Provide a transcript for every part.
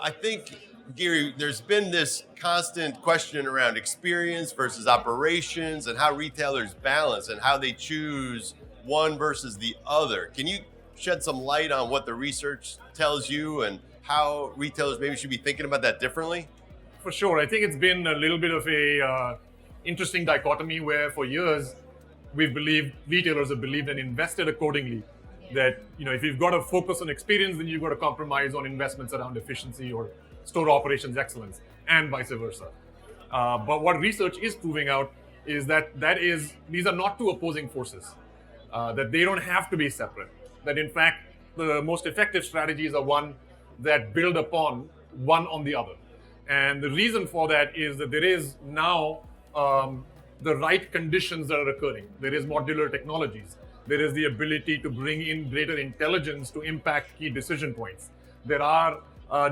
I think, Giri, there's been this constant question around experience versus operations and how retailers balance and how they choose one versus the other. Can you shed some light on what the research tells you and how retailers maybe should be thinking about that differently? For sure. I think it's been a little bit of a interesting dichotomy where for years retailers have believed and invested accordingly that, if you've got to focus on experience, then you've got to compromise on investments around efficiency or store operations excellence and vice versa. But what research is proving out is that these are not two opposing forces, that they don't have to be separate, that in fact, the most effective strategies are one that build upon one on the other. And the reason for that is that there is now the right conditions that are occurring. There is modular technologies. There is the ability to bring in greater intelligence to impact key decision points. There are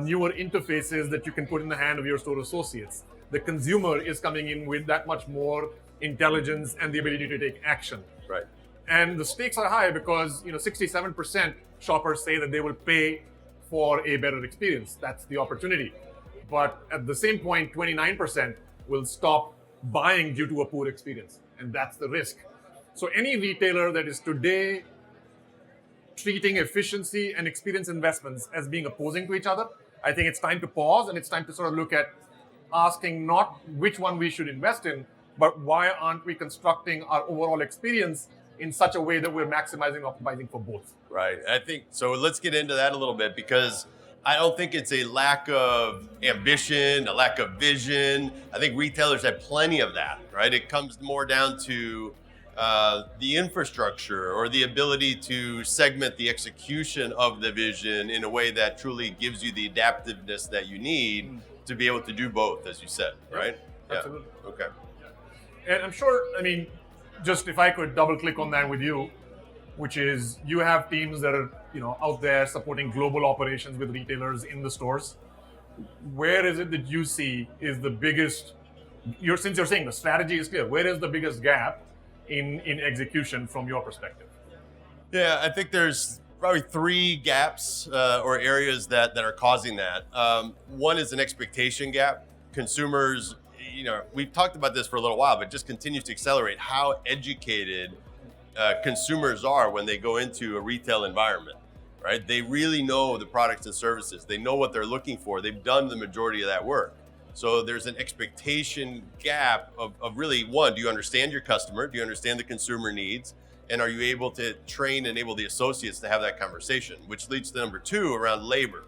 newer interfaces that you can put in the hand of your store associates. The consumer is coming in with that much more intelligence and the ability to take action. Right. And the stakes are high because 67% shoppers say that they will pay for a better experience. That's the opportunity. But at the same point, 29% will stop buying due to a poor experience. And that's the risk. So any retailer that is today treating efficiency and experience investments as being opposing to each other, I think it's time to pause and it's time to sort of look at asking not which one we should invest in, but why aren't we constructing our overall experience in such a way that we're maximizing and optimizing for both. Right. I think so. Let's get into that a little bit because I don't think it's a lack of ambition, a lack of vision. I think retailers have plenty of that, right? It comes more down to the infrastructure or the ability to segment the execution of the vision in a way that truly gives you the adaptiveness that you need to be able to do both, as you said, right? Absolutely. Yeah. Okay. And I'm sure, just if I could double click on that with you, which is you have teams that are, out there supporting global operations with retailers in the stores. Where is it that you see is the biggest, since you're saying the strategy is clear, where is the biggest gap in execution from your perspective? Yeah, I think there's probably three gaps or areas that are causing that. One is an expectation gap. Consumers, we've talked about this for a little while, but it just continues to accelerate how educated consumers are when they go into a retail environment, right? They really know the products and services. They know what they're looking for. They've done the majority of that work. So there's an expectation gap of really, one, do you understand your customer? Do you understand the consumer needs? And are you able to train and enable the associates to have that conversation? Which leads to number two, around labor.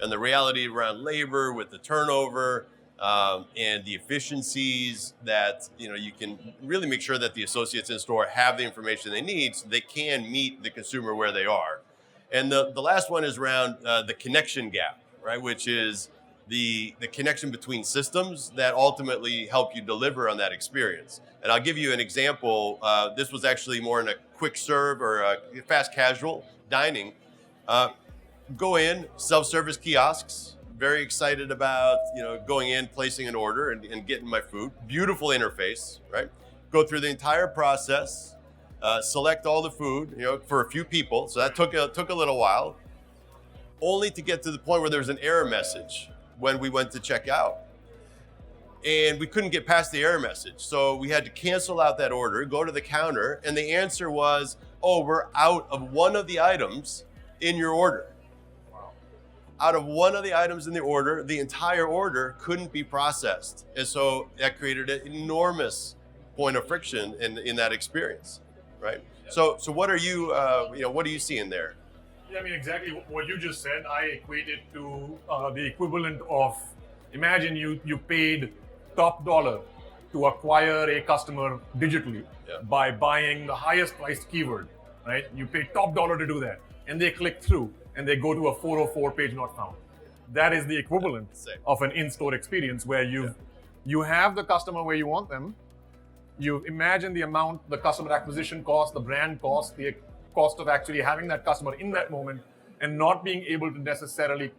And the reality around labor with the turnover and the efficiencies that, you can really make sure that the associates in store have the information they need so they can meet the consumer where they are. And the last one is around the connection gap, right? Which is the connection between systems that ultimately help you deliver on that experience. And I'll give you an example. This was actually more in a quick serve or a fast casual dining. Go in, self-service kiosks. Very excited about going in, placing an order, and getting my food. Beautiful interface, right? Go through the entire process, select all the food, for a few people. So that took a little while, only to get to the point where there was an error message when we went to check out. And we couldn't get past the error message. So we had to cancel out that order, go to the counter, and the answer was, oh, we're out of one of the items in your order. Wow. Out of one of the items in the order, the entire order couldn't be processed. And so that created an enormous point of friction in that experience, right? Yeah. So what are you, what are you seeing there? Yeah, exactly what you just said, I equate it to the equivalent of, imagine you paid top dollar to acquire a customer digitally by buying the highest priced keyword, right? You pay top dollar to do that. And they click through and they go to a 404 page not found. That is the equivalent of an in-store experience where you have the customer where you want them. You imagine the amount, the customer acquisition cost, the brand cost, the cost of actually having that customer in that moment and not being able to necessarily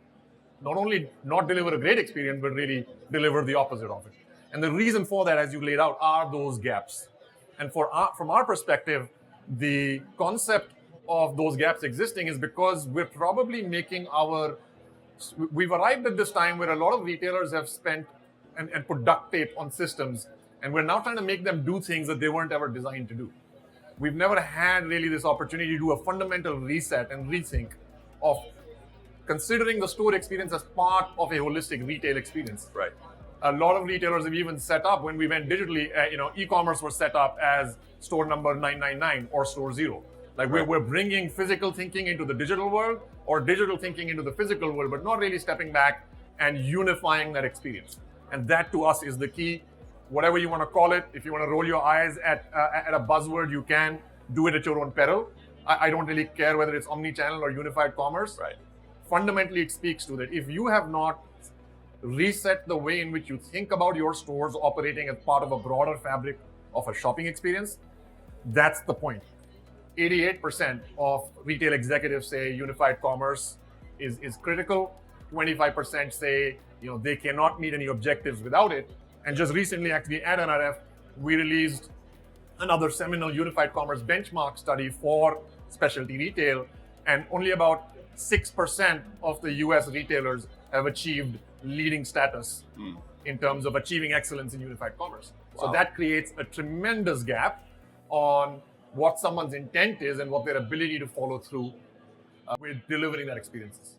not only not deliver a great experience, but really deliver the opposite of it. And the reason for that, as you laid out, are those gaps. And from our perspective, the concept of those gaps existing is because we're probably making our we've arrived at this time where a lot of retailers have spent and put duct tape on systems, and we're now trying to make them do things that they weren't ever designed to do. We've never had really this opportunity to do a fundamental reset and rethink of considering the store experience as part of a holistic retail experience. Right. A lot of retailers have even set up, when we went digitally, e-commerce was set up as store number 999 or store 0. Like we're bringing physical thinking into the digital world or digital thinking into the physical world, but not really stepping back and unifying that experience. And that to us is the key. Whatever you want to call it, if you want to roll your eyes at a buzzword, you can do it at your own peril. I don't really care whether it's omni-channel or unified commerce. Right. Fundamentally, it speaks to that. If you have not reset the way in which you think about your stores operating as part of a broader fabric of a shopping experience, that's the point. 88% of retail executives say unified commerce is critical. 25% say they cannot meet any objectives without it. And just recently, actually at NRF, we released another seminal unified commerce benchmark study for specialty retail, and only about 6% of the US retailers have achieved leading status in terms of achieving excellence in unified commerce. Wow. So that creates a tremendous gap on what someone's intent is and what their ability to follow through with delivering that experiences.